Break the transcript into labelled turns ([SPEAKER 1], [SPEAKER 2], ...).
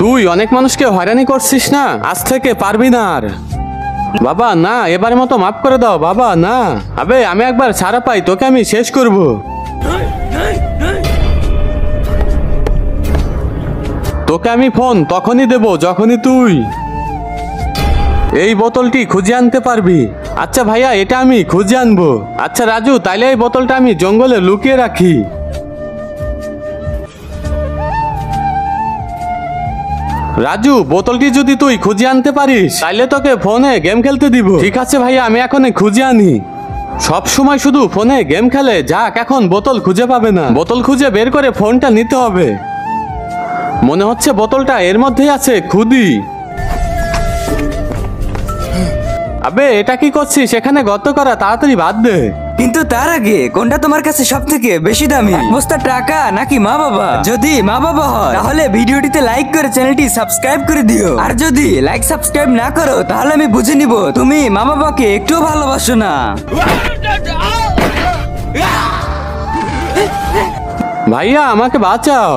[SPEAKER 1] তুই অনেক মানুষকে হয়রানি করছিস না, আজ থেকে পারবি না আর। বাবা না, এবারের মতো মাফ করে দাও বাবা, না। আবে আমি একবার ছাড়া পাই, তোকে আমি শেষ করব। তোকে আমি ফোন তখনই দেব যখনই তুই এই বোতলটি খুঁজে আনতে পারবি। আচ্ছা ভাইয়া, এটা আমি খুঁজে আনবো। আচ্ছা রাজু, তাইলে এই বোতলটা আমি জঙ্গলে লুকিয়ে রাখি। রাজু, বোতলটি যদি তুই খুঁজে আনতে পারিস তাইলে তোকে ফোনে গেম খেলতে দিব। ঠিক আছে ভাইয়া, আমি এখন খুঁজে আনি। সব সময় শুধু ফোনে গেম খেলে, যাক এখন বোতল খুঁজে পাবে না। বোতল খুঁজে বের করে ফোনটা নিতে হবে। মনে হচ্ছে বোতলটা এর মধ্যেই আছে, খুদি। আবে এটা কি করছিস? এখানে গর্ত করা, তাড়াতাড়ি বাদ দে।
[SPEAKER 2] কিন্তু তার আগে, কোনটা তোমার কাছে সব থেকে বেশি দামি? এক বস্তা টাকা নাকি মা বাবা? যদি মা বাবা হয় তাহলে ভিডিওটিতে লাইক করে চ্যানেলটি সাবস্ক্রাইব করে দিও। আর যদি লাইক সাবস্ক্রাইব না করো তাহলে আমি বুঝে নিব তুমি মা বাবাকে একটুও ভালোবাসো না।
[SPEAKER 1] ভাইয়া আমাকে বাঁচাও।